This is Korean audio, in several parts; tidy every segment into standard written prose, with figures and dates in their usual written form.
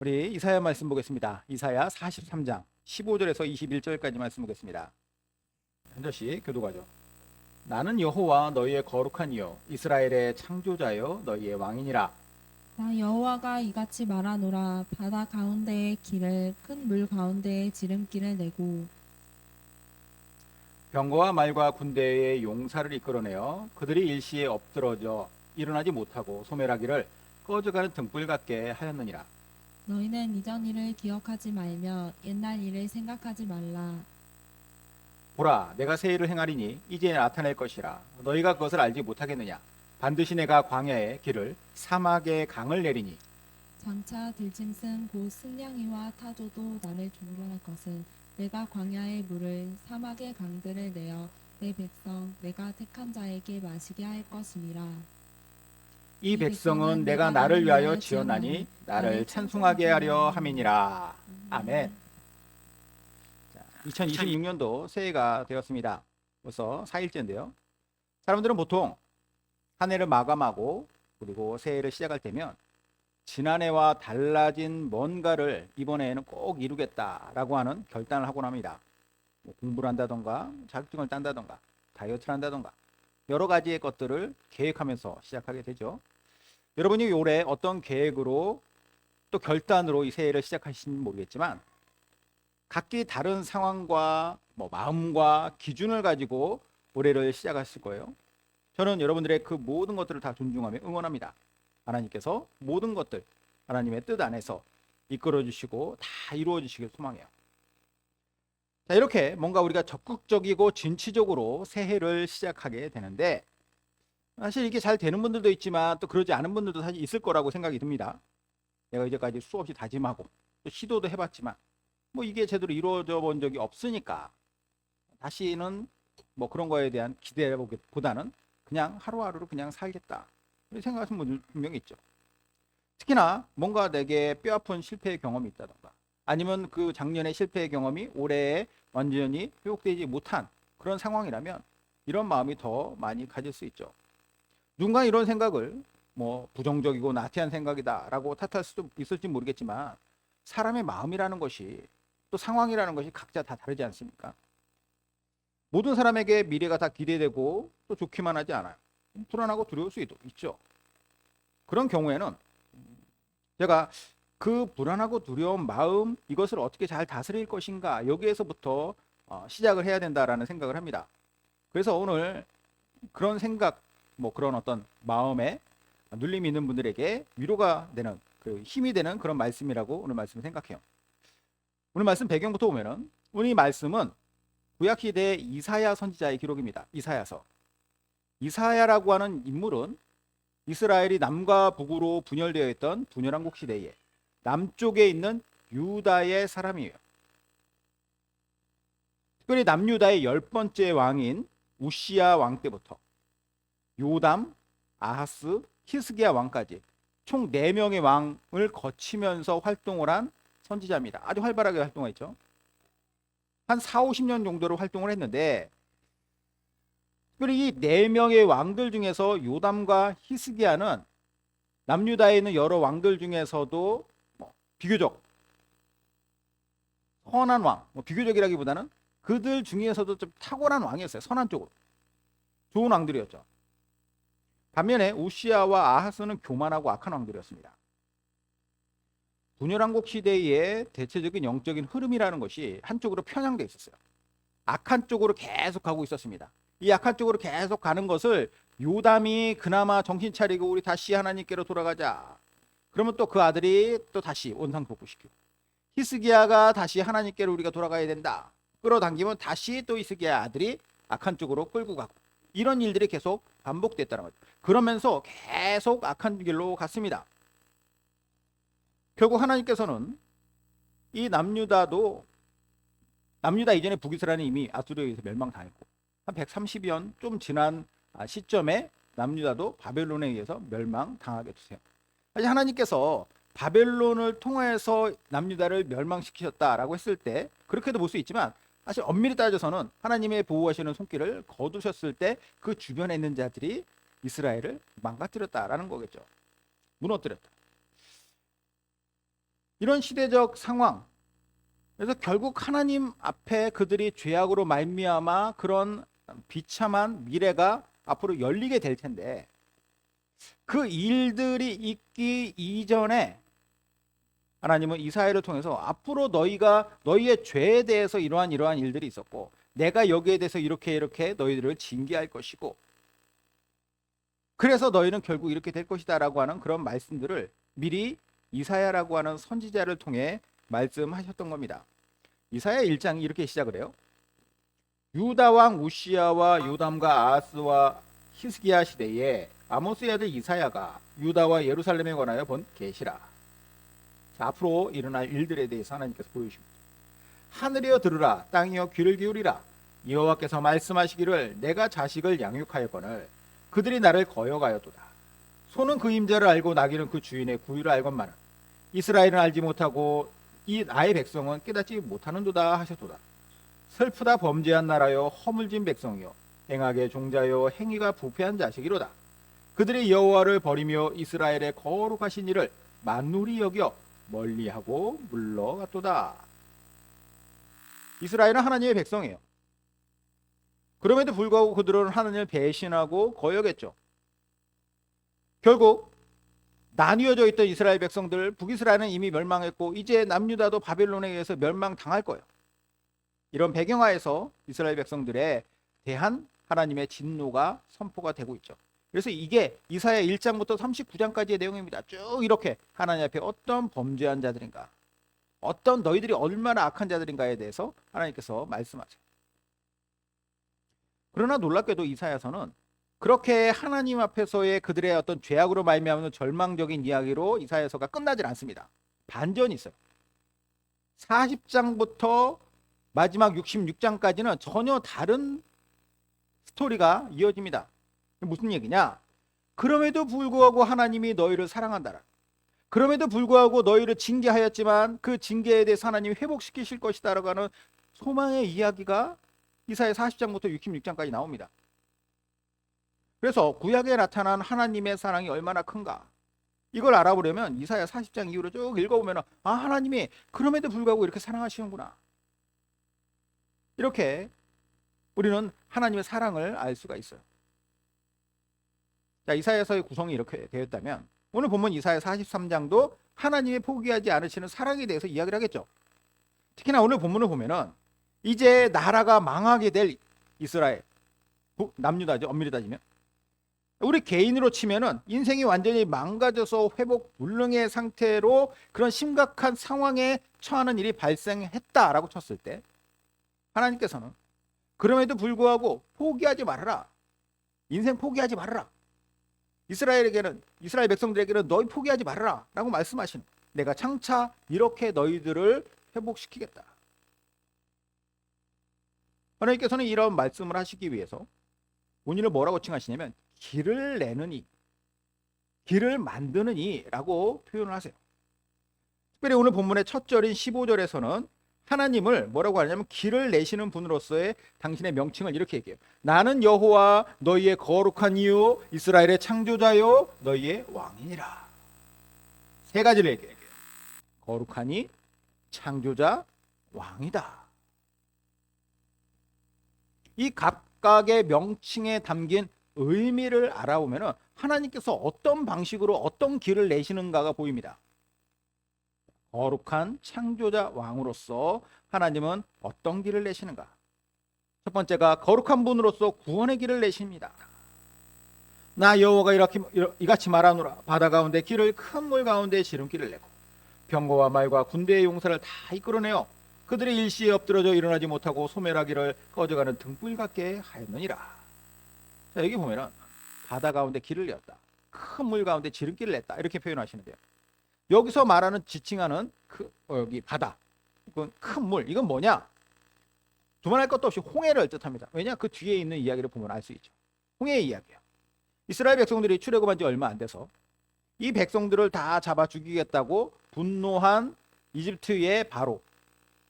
우리 이사야 말씀 보겠습니다. 이사야 43장 15절에서 21절까지 말씀 보겠습니다. 한 절씩 교독하죠. 나는 여호와 너희의 거룩한 이여 이스라엘의 창조자여 너희의 왕이니라. 나 여호와가 이같이 말하노라. 바다 가운데의 길을 큰 물 가운데의 지름길을 내고 병거와 말과 군대의 용사를 이끌어내어 그들이 일시에 엎드러져 일어나지 못하고 소멸하기를 꺼져가는 등불 같게 하였느니라. 너희는 이전 일을 기억하지 말며 옛날 일을 생각하지 말라. 보라, 내가 새 일을 행하리니 이제 나타낼 것이라. 너희가 그것을 알지 못하겠느냐? 반드시 내가 광야의 길을 사막의 강을 내리니. 장차 들짐승 곧 승냥이와 타조도 나를 존경할 것은 내가 광야의 물을 사막의 강들을 내어 내 백성 내가 택한 자에게 마시게 할 것이니라. 이 백성은 내가 나를 위하여 지었나니 나를 찬송하게 하려 함이니라. 아멘. 2026년도 새해가 되었습니다. 벌써 4일째인데요. 사람들은 보통 한 해를 마감하고 그리고 새해를 시작할 때면 지난해와 달라진 뭔가를 이번에는 꼭 이루겠다라고 하는 결단을 하곤 합니다. 공부를 한다던가 자격증을 딴다던가 다이어트를 한다던가 여러 가지의 것들을 계획하면서 시작하게 되죠. 여러분이 올해 어떤 계획으로 또 결단으로 이 새해를 시작하시는지 모르겠지만 각기 다른 상황과 마음과 기준을 가지고 올해를 시작하실 거예요. 저는 여러분들의 그 모든 것들을 다 존중하며 응원합니다. 하나님께서 모든 것들 하나님의 뜻 안에서 이끌어 주시고 다 이루어 주시길 소망해요. 자, 이렇게 뭔가 우리가 적극적이고 진취적으로 새해를 시작하게 되는데 사실 이게 잘 되는 분들도 있지만 또 그러지 않은 분들도 사실 있을 거라고 생각이 듭니다. 내가 이제까지 수없이 다짐하고 또 시도도 해봤지만 이게 제대로 이루어져 본 적이 없으니까 다시는 그런 거에 대한 기대보다는 그냥 하루하루를 그냥 살겠다 이렇게 생각하시는 분들 분명히 있죠. 특히나 뭔가 내게 뼈아픈 실패의 경험이 있다던가 아니면 그 작년의 실패의 경험이 올해에 완전히 회복되지 못한 그런 상황이라면 이런 마음이 더 많이 가질 수 있죠. 누군가 이런 생각을 부정적이고 나태한 생각이다라고 탓할 수도 있을지 모르겠지만 사람의 마음이라는 것이 또 상황이라는 것이 각자 다 다르지 않습니까? 모든 사람에게 미래가 다 기대되고 또 좋기만 하지 않아요. 불안하고 두려울 수도 있죠. 그런 경우에는 제가 그 불안하고 두려운 마음 이것을 어떻게 잘 다스릴 것인가 여기에서부터 시작을 해야 된다라는 생각을 합니다. 그래서 오늘 그런 생각 그런 어떤 마음에 눌림이 있는 분들에게 위로가 되는 그 힘이 되는 그런 말씀이라고 오늘 말씀을 생각해요. 오늘 말씀 배경부터 보면은 오늘 이 말씀은 구약 시대 이사야 선지자의 기록입니다. 이사야서. 이사야라고 하는 인물은 이스라엘이 남과 북으로 분열되어 있던 분열왕국 시대에 남쪽에 있는 유다의 사람이에요. 특별히 남유다의 10번째 왕인 우시야 왕 때부터 요담, 아하스, 히스기야 왕까지 총 4명의 왕을 거치면서 활동을 한 선지자입니다. 아주 활발하게 활동했죠. 한 4, 50년 정도로 활동을 했는데 특별히 이 4명의 왕들 중에서 요담과 히스기야는 남유다에 있는 여러 왕들 중에서도 비교적 선한 왕, 비교적이라기보다는 그들 중에서도 좀 탁월한 왕이었어요. 선한 쪽으로. 좋은 왕들이었죠. 반면에 우시야와 아하스는 교만하고 악한 왕들이었습니다. 분열왕국 시대의 대체적인 영적인 흐름이라는 것이 한쪽으로 편향되어 있었어요. 악한 쪽으로 계속 가고 있었습니다. 이 악한 쪽으로 계속 가는 것을 요담이 그나마 정신 차리고 우리 다시 하나님께로 돌아가자. 그러면 또 그 아들이 또 다시 원상복구시키고 히스기야가 다시 하나님께로 우리가 돌아가야 된다. 끌어당기면 다시 또 히스기야 아들이 악한 쪽으로 끌고 가고 이런 일들이 계속 반복됐다는 거죠. 그러면서 계속 악한 길로 갔습니다. 결국 하나님께서는 이 남유다 이전에 북이스라엘은 이미 아수르에 의해서 멸망당했고 한 130년 좀 지난 시점에 남유다도 바벨론에 의해서 멸망당하게 되세요. 사실 하나님께서 바벨론을 통해서 남유다를 멸망시키셨다라고 했을 때 그렇게도 볼 수 있지만 사실 엄밀히 따져서는 하나님의 보호하시는 손길을 거두셨을 때 그 주변에 있는 자들이 이스라엘을 망가뜨렸다라는 거겠죠. 무너뜨렸다. 이런 시대적 상황. 그래서 결국 하나님 앞에 그들이 죄악으로 말미암아 그런 비참한 미래가 앞으로 열리게 될 텐데, 그 일들이 있기 이전에 하나님은 이사야를 통해서 앞으로 너희의 죄에 대해서 이러한 일들이 있었고, 내가 여기에 대해서 이렇게 너희들을 징계할 것이고, 그래서 너희는 결국 이렇게 될 것이다라고 하는 그런 말씀들을 미리 이사야라고 하는 선지자를 통해 말씀하셨던 겁니다. 이사야 1장이 이렇게 시작을 해요. 유다 왕 우시야와 요담과 아하스와 히스기야 시대에 아모스의 아들 이사야가 유다와 예루살렘에 관하여 본 계시라. 자, 앞으로 일어날 일들에 대해서 하나님께서 보여주십니다. 하늘이여 들으라, 땅이여 귀를 기울이라. 여호와께서 말씀하시기를 내가 자식을 양육하였거늘 그들이 나를 거역하였도다. 소는 그 임자를 알고 나귀는 그 주인의 구유를 알건만은 이스라엘은 알지 못하고 이 나의 백성은 깨닫지 못하는도다 하셨도다. 슬프다 범죄한 나라여 허물진 백성이여 행악의 종자여 행위가 부패한 자식이로다. 그들이 여호와를 버리며 이스라엘의 거룩하신 이를 만누리 여겨 멀리하고 물러갔도다. 이스라엘은 하나님의 백성이에요. 그럼에도 불구하고 그들은 하나님을 배신하고 거역했죠. 결국 나뉘어져 있던 이스라엘 백성들, 북이스라엘은 이미 멸망했고 이제 남유다도 바벨론에 의해서 멸망당할 거예요. 이런 배경하에서 이스라엘 백성들에 대한 하나님의 진노가 선포가 되고 있죠. 그래서 이게 이사야 1장부터 39장까지의 내용입니다. 쭉 이렇게 하나님 앞에 어떤 범죄한 자들인가, 어떤 너희들이 얼마나 악한 자들인가에 대해서 하나님께서 말씀하세요. 그러나 놀랍게도 이사야서는 그렇게 하나님 앞에서의 그들의 어떤 죄악으로 말미암는 절망적인 이야기로 이사야서가 끝나질 않습니다. 반전이 있어요. 40장부터 마지막 66장까지는 전혀 다른 스토리가 이어집니다. 무슨 얘기냐? 그럼에도 불구하고 하나님이 너희를 사랑한다라. 그럼에도 불구하고 너희를 징계하였지만 그 징계에 대해서 하나님이 회복시키실 것이다라고 하는 소망의 이야기가 이사야 40장부터 66장까지 나옵니다. 그래서 구약에 나타난 하나님의 사랑이 얼마나 큰가, 이걸 알아보려면 이사야 40장 이후로 쭉 읽어보면 하나님이 그럼에도 불구하고 이렇게 사랑하시는구나, 이렇게 우리는 하나님의 사랑을 알 수가 있어요. 자, 이사야서의 구성이 이렇게 되었다면 오늘 본문 이사야 43장도 하나님이 포기하지 않으시는 사랑에 대해서 이야기를 하겠죠. 특히나 오늘 본문을 보면은 이제 나라가 망하게 될 이스라엘, 남유다죠, 엄밀히 따지면 우리 개인으로 치면은 인생이 완전히 망가져서 회복 불능의 상태로 그런 심각한 상황에 처하는 일이 발생했다라고 쳤을 때 하나님께서는 그럼에도 불구하고 포기하지 말아라, 인생 포기하지 말아라, 이스라엘 백성들에게는 너희 포기하지 말아라 라고 말씀하시는, 내가 장차 이렇게 너희들을 회복시키겠다. 하나님께서는 이런 말씀을 하시기 위해서 본인을 뭐라고 칭하시냐면 길을 내는 이, 길을 만드는 이라고 표현을 하세요. 특별히 오늘 본문의 첫 절인 15절에서는 하나님을 뭐라고 하냐면 길을 내시는 분으로서의 당신의 명칭을 이렇게 얘기해요. 나는 여호와 너희의 거룩한 이요 이스라엘의 창조자요 너희의 왕이니라. 세 가지를 얘기해요. 거룩하니, 창조자, 왕이다. 이 각각의 명칭에 담긴 의미를 알아보면 하나님께서 어떤 방식으로 어떤 길을 내시는가가 보입니다. 거룩한 창조자 왕으로서 하나님은 어떤 길을 내시는가? 첫 번째가 거룩한 분으로서 구원의 길을 내십니다. 나 여호와가 이같이 말하노라. 바다 가운데 길을 큰 물 가운데 지름길을 내고 병거와 말과 군대의 용사를 다 이끌어내어 그들의 일시에 엎드러져 일어나지 못하고 소멸하기를 꺼져가는 등불 같게 하였느니라. 자, 여기 보면은 바다 가운데 길을 내었다, 큰 물 가운데 지름길을 냈다, 이렇게 표현하시는데요. 여기서 말하는 지칭하는 여기 바다, 큰 물, 이건 뭐냐? 두말할 것도 없이 홍해를 뜻합니다. 왜냐? 그 뒤에 있는 이야기를 보면 알 수 있죠. 홍해의 이야기야. 이스라엘 백성들이 출애굽한 지 얼마 안 돼서 이 백성들을 다 잡아 죽이겠다고 분노한 이집트의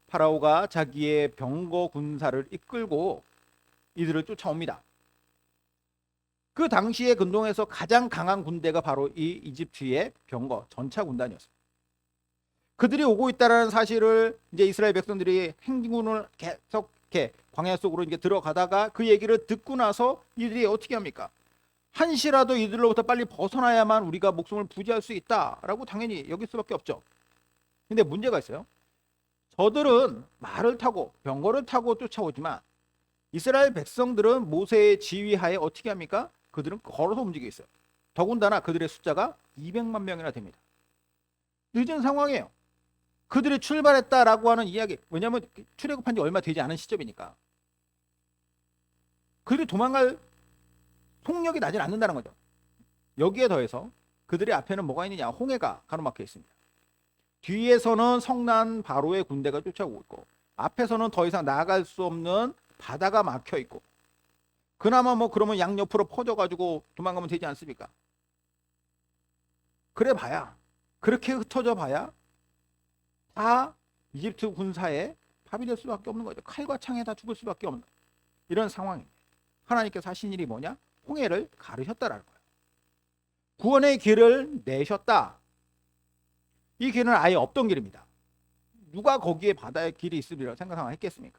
파라오가 자기의 병거 군사를 이끌고 이들을 쫓아옵니다. 그 당시에 근동에서 가장 강한 군대가 바로 이 이집트의 병거 전차 군단이었습니다. 그들이 오고 있다라는 사실을 이제 이스라엘 백성들이 행군을 계속 이렇게 광야 속으로 이제 들어가다가 그 얘기를 듣고 나서 이들이 어떻게 합니까? 한시라도 이들로부터 빨리 벗어나야만 우리가 목숨을 부지할 수 있다라고 당연히 여길 수밖에 없죠. 근데 문제가 있어요. 저들은 말을 타고 병거를 타고 쫓아오지만 이스라엘 백성들은 모세의 지휘하에 어떻게 합니까? 그들은 걸어서 움직여 있어요. 더군다나 그들의 숫자가 200만 명이나 됩니다. 늦은 상황이에요. 그들이 출발했다라고 하는 이야기, 왜냐하면 출애굽한 지 얼마 되지 않은 시점이니까 그들이 도망갈 속력이 나질 않는다는 거죠. 여기에 더해서 그들의 앞에는 뭐가 있느냐? 홍해가 가로막혀 있습니다. 뒤에서는 성난 바로의 군대가 쫓아오고 있고 앞에서는 더 이상 나아갈 수 없는 바다가 막혀 있고, 그나마 뭐 그러면 양옆으로 퍼져가지고 도망가면 되지 않습니까? 그래 봐야, 그렇게 흩어져 봐야 다 이집트 군사에 밥이 될 수밖에 없는 거죠. 칼과 창에 다 죽을 수밖에 없는 이런 상황입니다. 하나님께서 하신 일이 뭐냐? 홍해를 가르셨다라는 거예요. 구원의 길을 내셨다. 이 길은 아예 없던 길입니다. 누가 거기에 바다의 길이 있으리라 생각했겠습니까?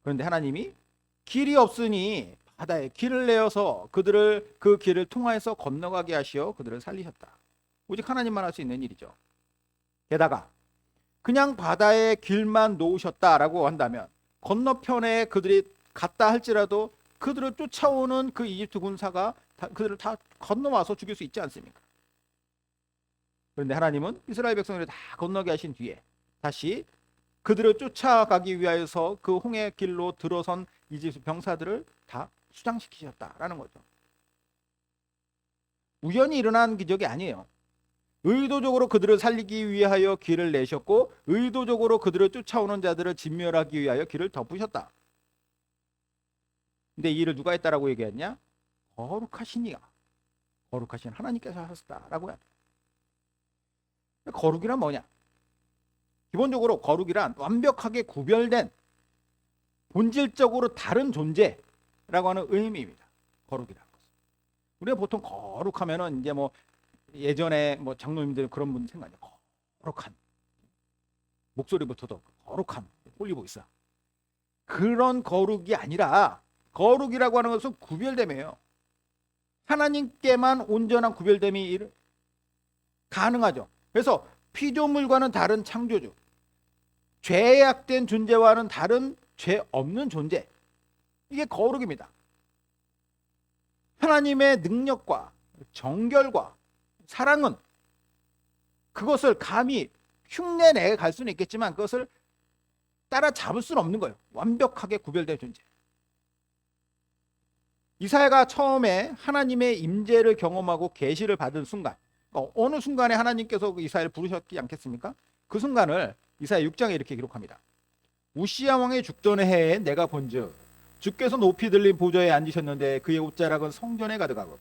그런데 하나님이 길이 없으니 바다에 길을 내어서 그들을 그 길을 통하여서 건너가게 하시어 그들을 살리셨다. 오직 하나님만 할 수 있는 일이죠. 게다가 그냥 바다에 길만 놓으셨다라고 한다면 건너편에 그들이 갔다 할지라도 그들을 쫓아오는 그 이집트 군사가 그들을 다 건너와서 죽일 수 있지 않습니까? 그런데 하나님은 이스라엘 백성들을 다 건너게 하신 뒤에 다시 그들을 쫓아가기 위하여서 그 홍해 길로 들어선 이집트 병사들을 다 수장시키셨다라는 거죠. 우연히 일어난 기적이 아니에요. 의도적으로 그들을 살리기 위하여 길을 내셨고 의도적으로 그들을 쫓아오는 자들을 진멸하기 위하여 길을 덮으셨다. 근데 이 일을 누가 했다라고 얘기했냐? 거룩하신 이가, 거룩하신 하나님께서 하셨다라고 합니다. 거룩이란 뭐냐? 기본적으로 거룩이란 완벽하게 구별된 본질적으로 다른 존재라고 하는 의미입니다. 거룩이라는 것은. 우리가 보통 거룩하면은 이제 뭐 예전에 뭐 장로님들 그런 분 생각나요. 거룩한 목소리부터도 거룩한 홀리고 있어. 그런 거룩이 아니라 거룩이라고 하는 것은 구별됨이에요. 하나님께만 온전한 구별됨이 가능하죠. 그래서 피조물과는 다른 창조주, 죄악된 존재와는 다른 죄 없는 존재, 이게 거룩입니다. 하나님의 능력과 정결과 사랑은 그것을 감히 흉내내 갈 수는 있겠지만 그것을 따라잡을 수는 없는 거예요. 완벽하게 구별된 존재. 이사야가 처음에 하나님의 임재를 경험하고 계시를 받은 순간, 어느 순간에 하나님께서 이사야를 부르셨지 않겠습니까? 그 순간을 이사야 6장에 이렇게 기록합니다. 우시야 왕의 죽던 해에 내가 본즉 주께서 높이 들린 보좌에 앉으셨는데 그의 옷자락은 성전에 가득하고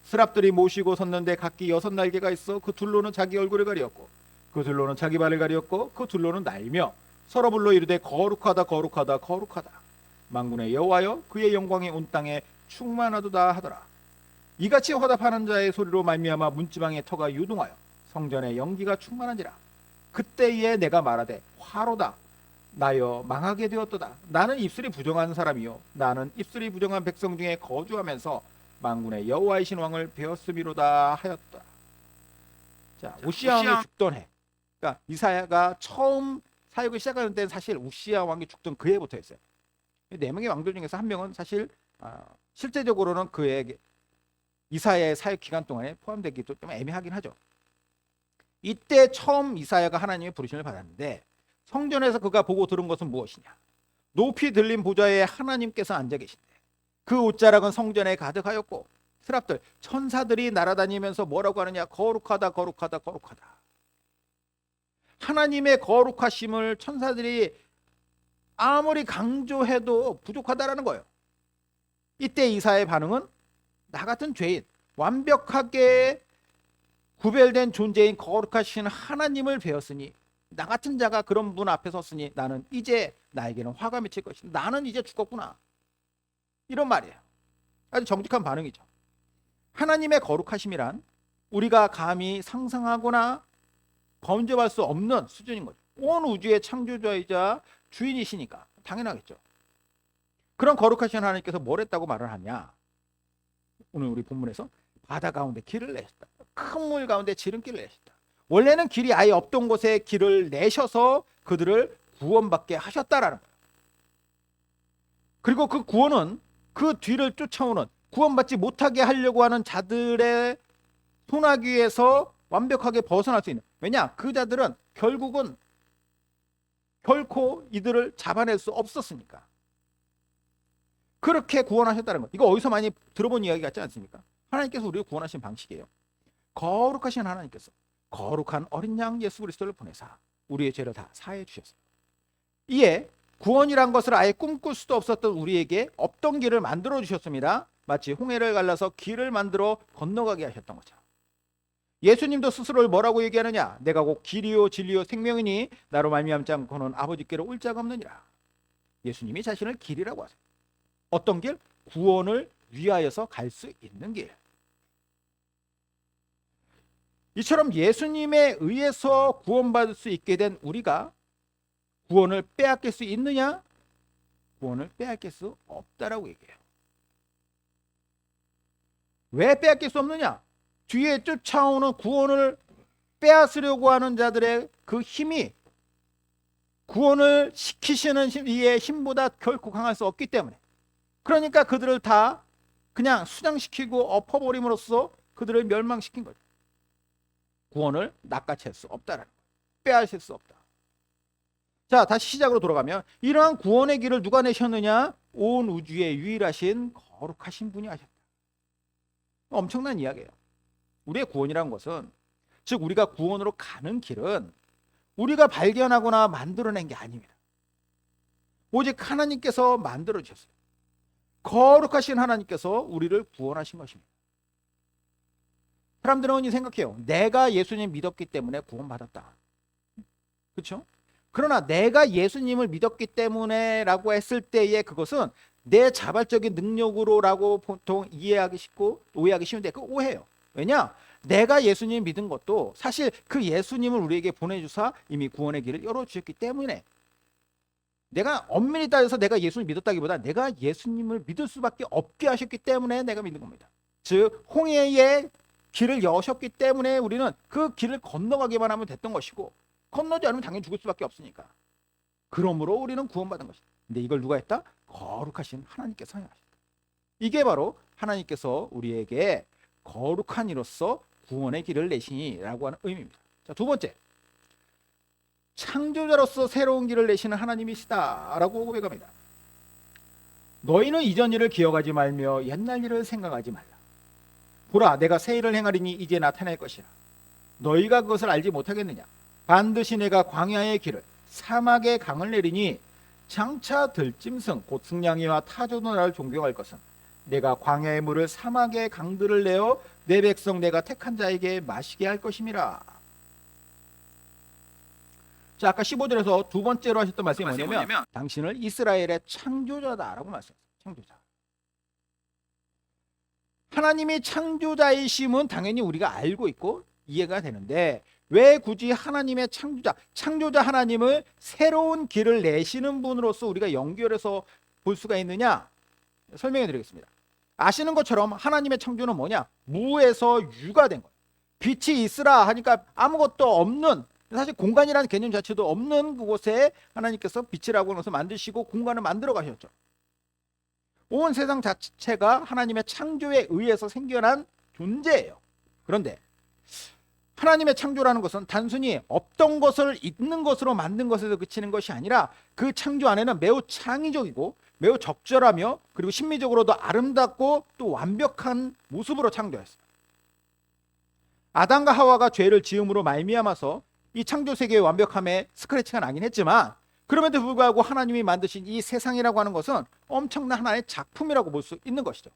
스랍들이 모시고 섰는데 각기 6날개가 있어 그 둘로는 자기 얼굴을 가리었고 그 둘로는 자기 발을 가리었고 그 둘로는 날며 서로 불러 이르되 거룩하다 거룩하다 거룩하다 만군의 여호와여 그의 영광이 온 땅에 충만하도다 하더라. 이같이 화답하는 자의 소리로 말미암아 문지방의 터가 유동하여 성전의 연기가 충만한지라. 그때에 내가 말하되 화로다 나여 망하게 되었도다. 나는 입술이 부정한 사람이요 나는 입술이 부정한 백성 중에 거주하면서 만군의 여호와이신 왕을 배웠음이로다 하였다. 자, 우시야 왕이 죽던 해. 그러니까 이사야가 처음 사역을 시작하는 때는 사실 우시야 왕이 죽던 그 해부터 했어요. 4명의 왕들 중에서 한 명은 사실 실제적으로는 그의 이사야의 사역 기간 동안에 포함되기도 좀 애매하긴 하죠. 이때 처음 이사야가 하나님의 부르심을 받았는데 성전에서 그가 보고 들은 것은 무엇이냐? 높이 들린 보좌에 하나님께서 앉아 계신데 그 옷자락은 성전에 가득하였고 스랍들 천사들이 날아다니면서 뭐라고 하느냐? 거룩하다 거룩하다 거룩하다. 하나님의 거룩하심을 천사들이 아무리 강조해도 부족하다라는 거예요. 이때 이사야의 반응은 나 같은 죄인, 완벽하게 구별된 존재인 거룩하신 하나님을 배웠으니 나 같은 자가 그런 분 앞에 섰으니 나는 이제 나에게는 화가 맺힐 것이다. 나는 이제 죽었구나. 이런 말이에요. 아주 정직한 반응이죠. 하나님의 거룩하심이란 우리가 감히 상상하거나 범접할 수 없는 수준인 거죠. 온 우주의 창조자이자 주인이시니까 당연하겠죠. 그런 거룩하신 하나님께서 뭘 했다고 말을 하냐? 오늘 우리 본문에서 바다 가운데 길을 내셨다. 큰 물 가운데 지름길을 내셨다. 원래는 길이 아예 없던 곳에 길을 내셔서 그들을 구원받게 하셨다라는 거예요. 그리고 그 구원은 그 뒤를 쫓아오는 구원받지 못하게 하려고 하는 자들의 소나기에서 완벽하게 벗어날 수 있는, 왜냐? 그 자들은 결국은 결코 이들을 잡아낼 수 없었으니까. 그렇게 구원하셨다는 것. 이거 어디서 많이 들어본 이야기 같지 않습니까? 하나님께서 우리를 구원하신 방식이에요. 거룩하신 하나님께서 거룩한 어린 양 예수 그리스도를 보내사 우리의 죄를 다 사해 주셨어요. 이에 구원이란 것을 아예 꿈꿀 수도 없었던 우리에게 없던 길을 만들어 주셨습니다. 마치 홍해를 갈라서 길을 만들어 건너가게 하셨던 것처럼. 예수님도 스스로를 뭐라고 얘기하느냐? 내가 곧 길이요 진리요 생명이니 나로 말미암지 않고는 아버지께로 올 자가 없느니라. 예수님이 자신을 길이라고 하세요. 어떤 길? 구원을 위하여서 갈 수 있는 길. 이처럼 예수님에 의해서 구원받을 수 있게 된 우리가 구원을 빼앗길 수 있느냐? 구원을 빼앗길 수 없다라고 얘기해요. 왜 빼앗길 수 없느냐? 뒤에 쫓아오는 구원을 빼앗으려고 하는 자들의 그 힘이 구원을 시키시는 이의 힘보다 결코 강할 수 없기 때문에, 그러니까 그들을 다 그냥 수장시키고 엎어버림으로써 그들을 멸망시킨 거죠. 구원을 낚아챌 수 없다라는 거예요. 빼앗을 수 없다. 자, 다시 시작으로 돌아가면 이러한 구원의 길을 누가 내셨느냐? 온 우주의 유일하신 거룩하신 분이 하셨다. 엄청난 이야기예요. 우리의 구원이라는 것은, 즉 우리가 구원으로 가는 길은 우리가 발견하거나 만들어낸 게 아닙니다. 오직 하나님께서 만들어 주셨어요. 거룩하신 하나님께서 우리를 구원하신 것입니다. 사람들은 흔히 생각해요. 내가 예수님 믿었기 때문에 구원받았다. 그렇죠? 그러나 내가 예수님을 믿었기 때문에 라고 했을 때에 그것은 내 자발적인 능력으로라고 보통 이해하기 쉽고 오해하기 쉬운데 그 오해예요. 왜냐? 내가 예수님 믿은 것도 사실 그 예수님을 우리에게 보내주사 이미 구원의 길을 열어주셨기 때문에, 내가 엄밀히 따져서 내가 예수를 믿었다기보다 내가 예수님을 믿을 수밖에 없게 하셨기 때문에 내가 믿는 겁니다. 즉 홍해의 길을 여셨기 때문에 우리는 그 길을 건너가기만 하면 됐던 것이고, 건너지 않으면 당연히 죽을 수밖에 없으니까. 그러므로 우리는 구원받은 것이다. 근데 이걸 누가 했다? 거룩하신 하나님께서 하셨다. 이게 바로 하나님께서 우리에게 거룩한 이로써 구원의 길을 내시니라고 하는 의미입니다. 자, 두 번째, 창조자로서 새로운 길을 내시는 하나님이시다라고 고백합니다. 너희는 이전 일을 기억하지 말며 옛날 일을 생각하지 말라. 보라, 내가 새 일을 행하리니 이제 나타날 것이라. 너희가 그것을 알지 못하겠느냐? 반드시 내가 광야의 길을 사막의 강을 내리니 장차 들짐승 곧 승냥이와 타조도 나를 존경할 것은 내가 광야의 물을 사막의 강들을 내어 내 백성 내가 택한 자에게 마시게 할 것임이라. 자, 아까 15절에서 두 번째로 하셨던 말씀이 뭐냐면 당신을 이스라엘의 창조자다라고 말씀하셨어요. 창조자. 하나님이 창조자이심은 당연히 우리가 알고 있고 이해가 되는데, 왜 굳이 하나님의 창조자 하나님을 새로운 길을 내시는 분으로서 우리가 연결해서 볼 수가 있느냐? 설명해 드리겠습니다. 아시는 것처럼 하나님의 창조는 뭐냐? 무에서 유가 된 거예요. 빛이 있으라 하니까 아무것도 없는, 사실 공간이라는 개념 자체도 없는 그곳에 하나님께서 빛이라고 해서 만드시고 공간을 만들어 가셨죠. 온 세상 자체가 하나님의 창조에 의해서 생겨난 존재예요. 그런데 하나님의 창조라는 것은 단순히 없던 것을 있는 것으로 만든 것에서 그치는 것이 아니라 그 창조 안에는 매우 창의적이고 매우 적절하며 그리고 심미적으로도 아름답고 또 완벽한 모습으로 창조했어요. 아담과 하와가 죄를 지음으로 말미암아서 이 창조 세계의 완벽함에 스크래치가 나긴 했지만, 그럼에도 불구하고 하나님이 만드신 이 세상이라고 하는 것은 엄청난 하나의 작품이라고 볼 수 있는 것이죠.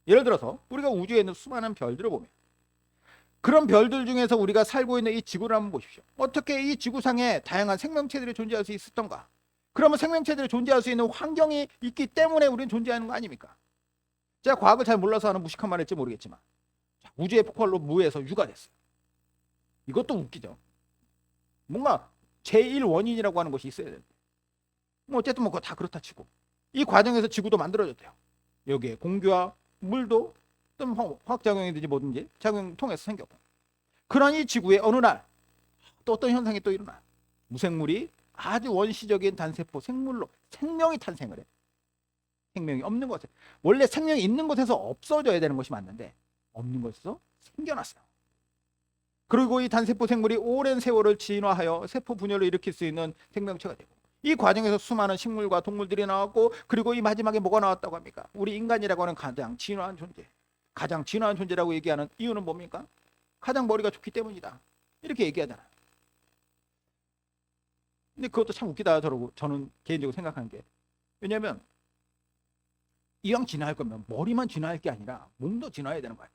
예를 들어서 우리가 우주에 있는 수많은 별들을 보면, 그런 별들 중에서 우리가 살고 있는 이 지구를 한번 보십시오. 어떻게 이 지구상에 다양한 생명체들이 존재할 수 있었던가? 그러면 생명체들이 존재할 수 있는 환경이 있기 때문에 우리는 존재하는 거 아닙니까? 제가 과학을 잘 몰라서 하는 무식한 말일지 모르겠지만, 우주의 폭발로 무에서 유가 됐어요. 이것도 웃기죠. 뭔가 제1 원인이라고 하는 것이 있어야 됩니다. 뭐 어쨌든 뭐 그거 다 그렇다 치고 이 과정에서 지구도 만들어졌대요. 여기에 공기와 물도 어떤 화학작용이든지 뭐든지 작용 통해서 생겼고, 그러니 지구의 어느 날 또 어떤 현상이 또 일어나. 무생물이 아주 원시적인 단세포 생물로 생명이 탄생을 해. 생명이 없는 곳에, 원래 생명이 있는 곳에서 없어져야 되는 것이 맞는데 없는 곳에서 생겨났어요. 그리고 이 단세포 생물이 오랜 세월을 진화하여 세포 분열을 일으킬 수 있는 생명체가 되고, 이 과정에서 수많은 식물과 동물들이 나왔고, 그리고 이 마지막에 뭐가 나왔다고 합니까? 우리 인간이라고 하는 가장 진화한 존재, 가장 진화한 존재라고 얘기하는 이유는 뭡니까? 가장 머리가 좋기 때문이다, 이렇게 얘기하잖아요. 근데 그것도 참 웃기다, 저는 개인적으로 생각하는 게, 왜냐하면 이왕 진화할 거면 머리만 진화할 게 아니라 몸도 진화해야 되는 거예요.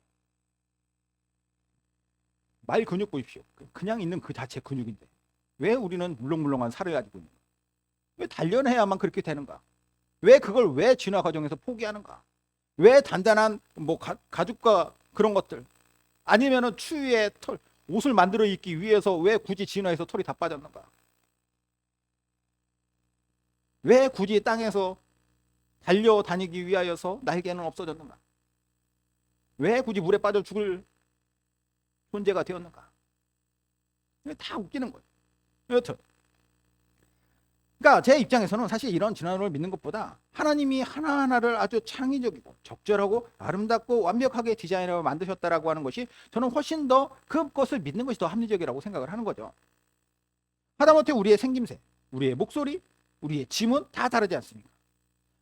말 근육 보십시오. 그냥 있는 그 자체 근육인데 왜 우리는 물렁물렁한 살을 가지고 있는가? 왜 단련해야만 그렇게 되는가? 왜 그걸 왜 진화 과정에서 포기하는가? 왜 단단한 뭐 가죽과 그런 것들, 아니면은 추위에 옷을 만들어 입기 위해서 왜 굳이 진화해서 털이 다 빠졌는가? 왜 굳이 땅에서 달려다니기 위하여서 날개는 없어졌는가? 왜 굳이 물에 빠져 죽을 존재가 되었는가? 이게 다 웃기는 거예요. 여튼, 그러니까 제 입장에서는 사실 이런 진화론을 믿는 것보다 하나님이 하나하나를 아주 창의적이고 적절하고 아름답고 완벽하게 디자인하고 만드셨다라고 하는 것이, 저는 훨씬 더 그것을 믿는 것이 더 합리적이라고 생각을 하는 거죠. 하다못해 우리의 생김새, 우리의 목소리, 우리의 지문 다 다르지 않습니까?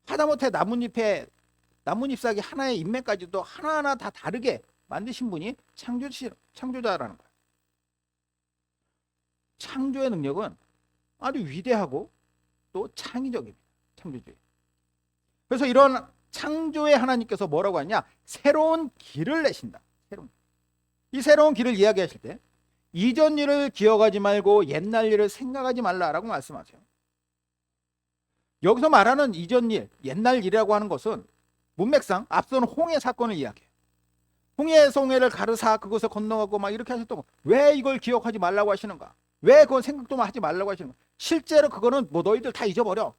하다못해 나뭇잎사귀 하나의 인맥까지도 하나하나 다 다르게 만드신 분이 창조자라는 거예요. 창조의 능력은 아주 위대하고 또 창의적입니다. 창조주의. 그래서 이런 창조의 하나님께서 뭐라고 하냐? 새로운 길을 내신다. 이 새로운 길을 이야기하실 때 이전 일을 기억하지 말고 옛날 일을 생각하지 말라라고 말씀하세요. 여기서 말하는 이전 일, 옛날 일이라고 하는 것은 문맥상 앞선 홍해 사건을 이야기해요. 홍해를 가르사 그것을 건너가고 막 이렇게 하셨던 거, 왜 이걸 기억하지 말라고 하시는가? 왜 그건 생각도 하지 말라고 하시는가? 실제로 그거는 뭐 너희들 다 잊어버려,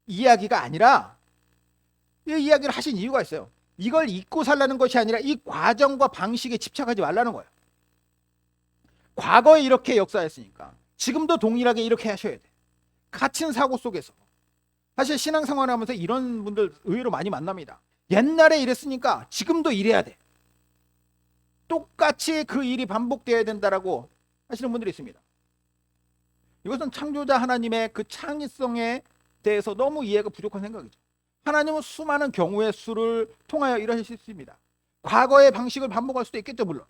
이야기가 아니라, 이 이야기를 하신 이유가 있어요. 이걸 잊고 살라는 것이 아니라 이 과정과 방식에 집착하지 말라는 거예요. 과거에 이렇게 역사했으니까 지금도 동일하게 이렇게 하셔야 돼. 갇힌 사고 속에서. 사실 신앙생활을 하면서 이런 분들 의외로 많이 만납니다. 옛날에 이랬으니까 지금도 이래야 돼. 똑같이 그 일이 반복되어야 된다라고 하시는 분들이 있습니다. 이것은 창조자 하나님의 그 창의성에 대해서 너무 이해가 부족한 생각이죠. 하나님은 수많은 경우의 수를 통하여 일하실 수 있습니다. 과거의 방식을 반복할 수도 있겠죠, 물론.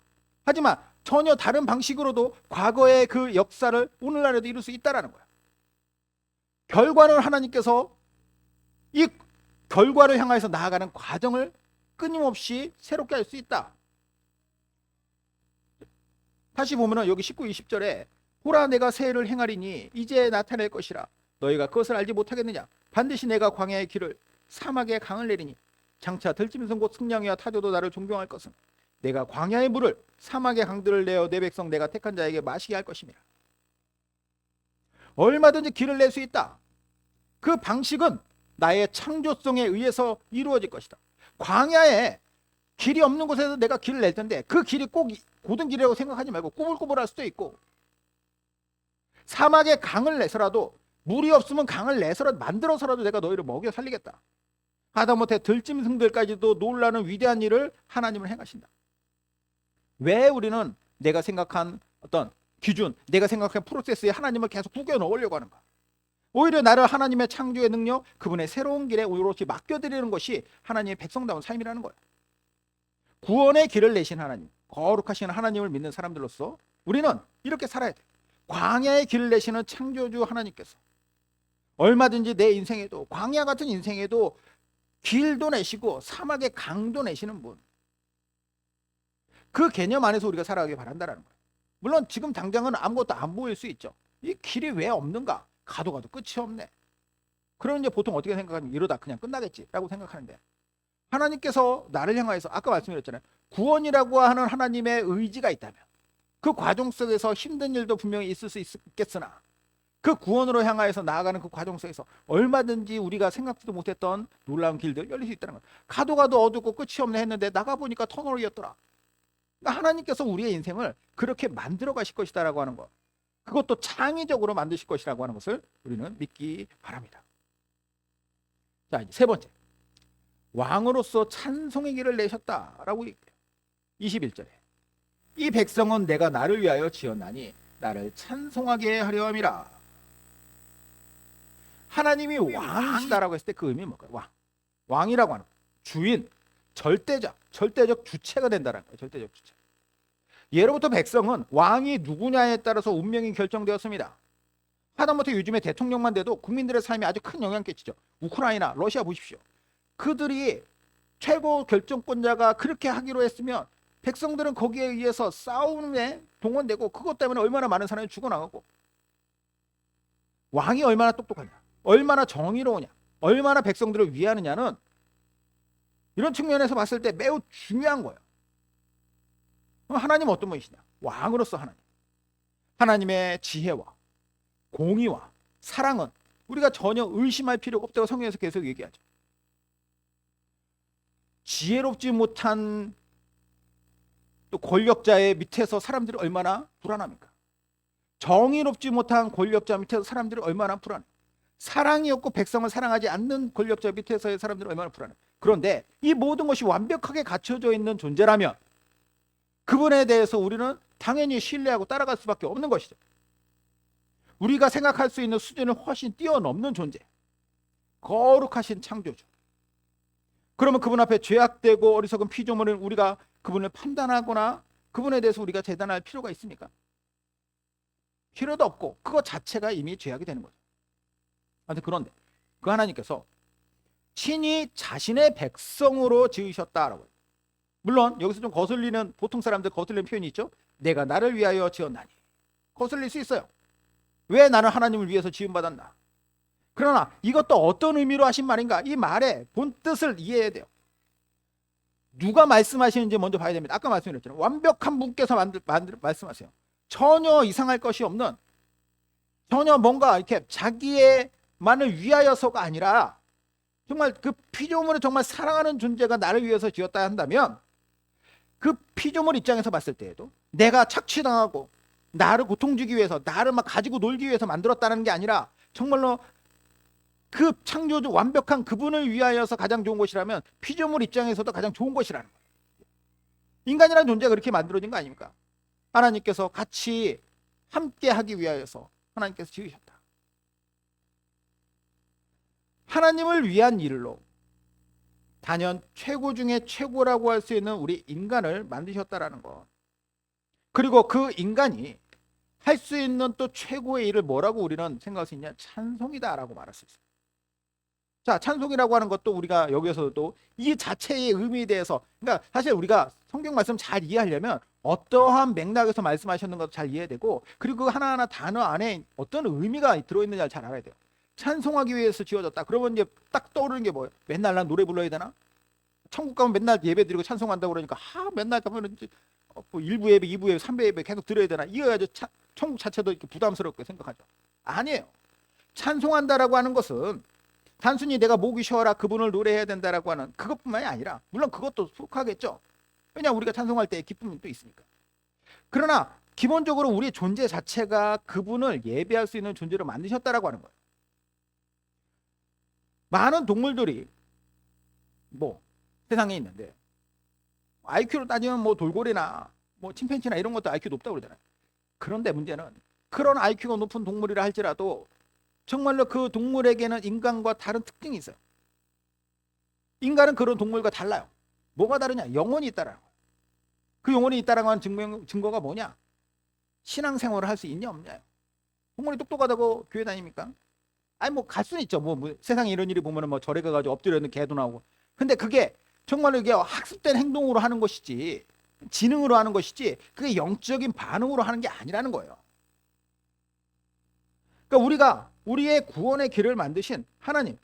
하지만 전혀 다른 방식으로도 과거의 그 역사를 오늘날에도 이룰 수 있다는 거예요. 결과는 하나님께서 이 결과를 향해서 나아가는 과정을 끊임없이 새롭게 할 수 있다. 다시 보면은 여기 19, 20절에 보라, 내가 새 일을 행하리니 이제 나타낼 것이라 너희가 그것을 알지 못하겠느냐? 반드시 내가 광야의 길을 사막에 강을 내리니 장차 들짐승 곧 승냥이와 타조도 나를 존경할 것은 내가 광야의 물을 사막의 강들을 내어 내 백성 내가 택한 자에게 마시게 할 것임이라. 얼마든지 길을 낼 수 있다. 그 방식은 나의 창조성에 의해서 이루어질 것이다. 광야에 길이 없는 곳에서 내가 길을 낼 텐데 그 길이 꼭 고든 길이라고 생각하지 말고 꾸불꾸불할 수도 있고, 사막에 강을 내서라도, 물이 없으면 강을 내서라도 만들어서라도 내가 너희를 먹여 살리겠다. 하다못해 들짐승들까지도 놀라는 위대한 일을 하나님은 행하신다. 왜 우리는 내가 생각한 어떤 기준, 내가 생각한 프로세스에 하나님을 계속 구겨 넣으려고 하는가? 오히려 나를 하나님의 창조의 능력, 그분의 새로운 길에 오롯이 맡겨드리는 것이 하나님의 백성다운 삶이라는 거예요. 구원의 길을 내신 하나님, 거룩하신 하나님을 믿는 사람들로서 우리는 이렇게 살아야 돼. 광야의 길을 내시는 창조주 하나님께서 얼마든지 내 인생에도, 광야 같은 인생에도 길도 내시고 사막의 강도 내시는 분, 그 개념 안에서 우리가 살아가길 바란다는 거예요. 물론 지금 당장은 아무것도 안 보일 수 있죠. 이 길이 왜 없는가? 가도 끝이 없네. 그러면 이제 보통 어떻게 생각하면 이러다 그냥 끝나겠지라고 생각하는데, 하나님께서 나를 향하여서 아까 말씀드렸잖아요. 구원이라고 하는 하나님의 의지가 있다면, 그 과정 속에서 힘든 일도 분명히 있을 수 있겠으나 그 구원으로 향하여서 나아가는 그 과정 속에서 얼마든지 우리가 생각지도 못했던 놀라운 길들 열릴 수 있다는 거예요. 가도 가도 어둡고 끝이 없네 했는데 나가보니까 터널이었더라. 그러니까 하나님께서 우리의 인생을 그렇게 만들어 가실 것이다라고 하는 것, 그것도 창의적으로 만드실 것이라고 하는 것을 우리는 믿기 바랍니다. 자, 이제 세 번째, 왕으로서 찬송의 길을 내셨다라고 얘기해요. 21절에 이 백성은 내가 나를 위하여 지었나니 나를 찬송하게 하려 함이라. 하나님이 왕이시다라고 했을 때 그 의미는 뭘까요? 왕이라고 하는 주인, 절대적 주체가 된다는 거예요. 절대적 주체. 예로부터 백성은 왕이 누구냐에 따라서 운명이 결정되었습니다. 하다못해 요즘에 대통령만 돼도 국민들의 삶에 아주 큰 영향을 끼치죠. 우크라이나, 러시아 보십시오. 그들이 최고 결정권자가 그렇게 하기로 했으면 백성들은 거기에 의해서 싸움에 동원되고 그것 때문에 얼마나 많은 사람이 죽어나가고, 왕이 얼마나 똑똑하냐, 얼마나 정의로우냐, 얼마나 백성들을 위하느냐는 이런 측면에서 봤을 때 매우 중요한 거예요. 하나님은 어떤 분이시냐? 왕으로서 하나님의 지혜와 공의와 사랑은 우리가 전혀 의심할 필요가 없다고 성경에서 계속 얘기하죠. 지혜롭지 못한 또 권력자의 밑에서 사람들이 얼마나 불안합니까? 정의롭지 못한 권력자 밑에서 사람들이 얼마나 불안해. 사랑이 없고 백성을 사랑하지 않는 권력자 밑에서의 사람들이 얼마나 불안해. 그런데 이 모든 것이 완벽하게 갖춰져 있는 존재라면 그분에 대해서 우리는 당연히 신뢰하고 따라갈 수밖에 없는 것이죠. 우리가 생각할 수 있는 수준을 훨씬 뛰어넘는 존재, 거룩하신 창조주. 그러면 그분 앞에 죄악되고 어리석은 피조물은 우리가 그분을 판단하거나 그분에 대해서 우리가 재단할 필요가 있습니까? 필요도 없고 그것 자체가 이미 죄악이 되는 거죠. 그런데 그 하나님께서 친히 자신의 백성으로 지으셨다라고 해요. 물론 여기서 좀 거슬리는, 보통 사람들 거슬리는 표현이 있죠. 내가 나를 위하여 지었나니. 거슬릴 수 있어요. 왜 나는 하나님을 위해서 지음받았나? 그러나 이것도 어떤 의미로 하신 말인가? 이 말의 본뜻을 이해해야 돼요. 누가 말씀하시는지 먼저 봐야 됩니다. 아까 말씀드렸잖아요. 완벽한 분께서 말씀하세요. 전혀 이상할 것이 없는, 전혀 뭔가 이렇게 자기의만을 위하여서가 아니라 정말 그 피조물을 정말 사랑하는 존재가 나를 위해서 지었다 한다면 그 피조물 입장에서 봤을 때에도 내가 착취당하고 나를 고통주기 위해서, 나를 막 가지고 놀기 위해서 만들었다는 게 아니라 정말로 그 창조주 완벽한 그분을 위하여서 가장 좋은 것이라면 피조물 입장에서도 가장 좋은 것이라는 거예요. 인간이라는 존재가 그렇게 만들어진 거 아닙니까? 하나님께서 같이 함께 하기 위하여서 하나님께서 지으셨다. 하나님을 위한 일로 단연 최고 중에 최고라고 할 수 있는 우리 인간을 만드셨다라는 것. 그리고 그 인간이 할 수 있는 또 최고의 일을 뭐라고 우리는 생각할 수 있냐? 찬송이다라고 말할 수 있어요. 자, 찬송이라고 하는 것도 우리가 여기서도 이 자체의 의미에 대해서, 그러니까 사실 우리가 성경 말씀 잘 이해하려면 어떠한 맥락에서 말씀하셨는 것도 잘 이해해야 되고, 그리고 그 하나하나 단어 안에 어떤 의미가 들어있는지 잘 알아야 돼요. 찬송하기 위해서 지어졌다. 그러면 이제 딱 떠오르는 게 뭐예요? 맨날 난 노래 불러야 되나? 천국 가면 맨날 예배 드리고 찬송한다고 그러니까 맨날 가면 뭐 1부 예배, 2부 예배, 3부 예배 계속 들어야 되나? 이거야죠. 천국 자체도 이렇게 부담스럽게 생각하죠. 아니에요. 찬송한다라고 하는 것은 단순히 내가 목이 쉬어라 그분을 노래해야 된다라고 하는 그것뿐만이 아니라, 물론 그것도 속하겠죠. 왜냐, 우리가 찬송할 때 기쁨이 또 있으니까. 그러나 기본적으로 우리의 존재 자체가 그분을 예배할 수 있는 존재로 만드셨다라고 하는 거예요. 많은 동물들이 뭐 세상에 있는데 IQ로 따지면 뭐 돌고래나 뭐 침팬지나 이런 것도 IQ 높다고 그러잖아요. 그런데 문제는 그런 IQ가 높은 동물이라 할지라도 정말로 그 동물에게는 인간과 다른 특징이 있어요. 인간은 그런 동물과 달라요. 뭐가 다르냐? 영혼이 있다라는 거예요. 그 영혼이 있다라고 하는 증거가 뭐냐? 신앙생활을 할 수 있냐 없냐요. 동물이 똑똑하다고 교회 다닙니까? 아니 뭐 갈 수는 있죠. 뭐 세상에 이런 일이 보면은 뭐 절에 가가지고 엎드려 있는 개도 나오고. 근데 그게 정말로 이게 학습된 행동으로 하는 것이지, 지능으로 하는 것이지, 그게 영적인 반응으로 하는 게 아니라는 거예요. 그러니까 우리가 우리의 구원의 길을 만드신 하나님,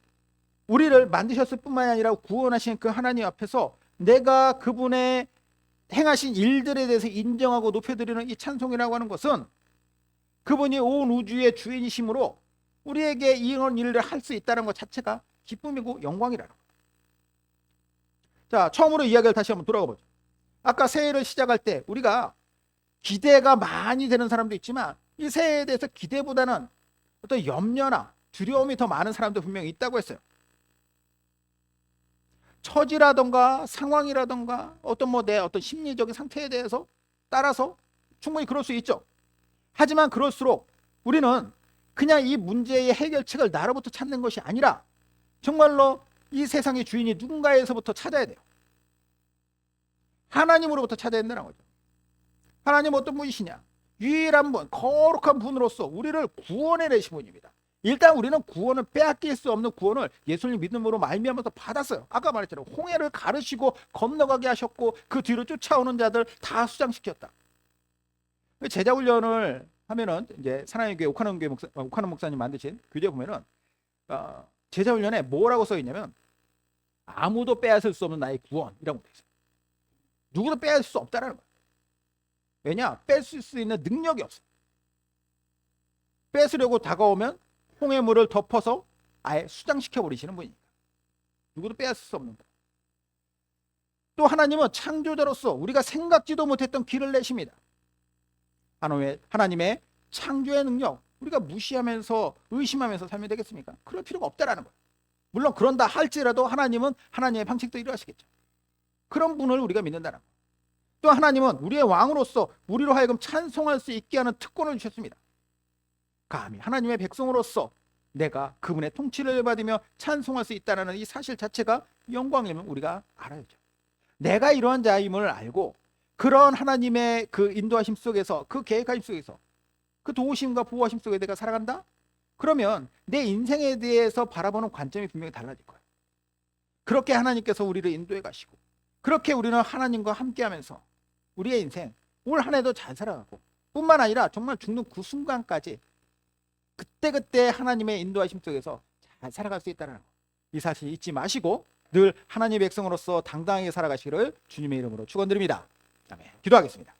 우리를 만드셨을 뿐만이 아니라 구원하신 그 하나님 앞에서 내가 그분의 행하신 일들에 대해서 인정하고 높여드리는 이 찬송이라고 하는 것은 그분이 온 우주의 주인이심으로 우리에게 이런 일을 할 수 있다는 것 자체가 기쁨이고 영광이라는 거예요. 자, 처음으로 이야기를 다시 한번 돌아가 보죠. 아까 새해를 시작할 때 우리가 기대가 많이 되는 사람도 있지만 이 새해에 대해서 기대보다는 어떤 염려나 두려움이 더 많은 사람도 분명히 있다고 했어요. 처지라던가 상황이라던가 어떤 내 어떤 심리적인 상태에 대해서 따라서 충분히 그럴 수 있죠. 하지만 그럴수록 우리는 그냥 이 문제의 해결책을 나로부터 찾는 것이 아니라 정말로 이 세상의 주인이 누군가에서부터 찾아야 돼요. 하나님으로부터 찾아야 된다는 거죠. 하나님 어떤 분이시냐? 유일한 분, 거룩한 분으로서 우리를 구원해 내신 분입니다. 일단 우리는 구원을 빼앗길 수 없는 구원을 예수님 믿음으로 말미암아서 받았어요. 아까 말했잖아요. 홍해를 가르시고 건너가게 하셨고 그 뒤로 쫓아오는 자들 다 수장시켰다. 제자 훈련을 하면은 이제 사랑의 교회 옥하는 목사님 만드신 교재 보면은 제자 훈련에 뭐라고 써 있냐면 아무도 빼앗을 수 없는 나의 구원이라고 돼 있어요. 누구도 빼앗을 수 없다라는 거예요. 왜냐? 뺏을 수 있는 능력이 없어. 뺏으려고 다가오면 홍해물을 덮어서 아예 수장시켜 버리시는 분이니까 누구도 빼앗을 수 없는 거예요. 또 하나님은 창조자로서 우리가 생각지도 못했던 길을 내십니다. 하나님의 창조의 능력 우리가 무시하면서 의심하면서 살면 되겠습니까? 그럴 필요가 없다라는 거예요. 물론 그런다 할지라도 하나님은 하나님의 방식도 이루하시겠죠. 그런 분을 우리가 믿는다는 거예요. 또 하나님은 우리의 왕으로서 우리로 하여금 찬송할 수 있게 하는 특권을 주셨습니다. 감히 하나님의 백성으로서 내가 그분의 통치를 받으며 찬송할 수 있다는 이 사실 자체가 영광이면 우리가 알아야죠. 내가 이러한 자임을 알고 그런 하나님의 그 인도하심 속에서 그 계획하심 속에서 그 도우심과 보호하심 속에 내가 살아간다? 그러면 내 인생에 대해서 바라보는 관점이 분명히 달라질 거예요. 그렇게 하나님께서 우리를 인도해 가시고 그렇게 우리는 하나님과 함께하면서 우리의 인생 올 한 해도 잘 살아가고 뿐만 아니라 정말 죽는 그 순간까지 그때그때 하나님의 인도하심 속에서 잘 살아갈 수 있다는 거. 이 사실 잊지 마시고 늘 하나님의 백성으로서 당당하게 살아가시기를 주님의 이름으로 축원드립니다. 아멘. 기도하겠습니다.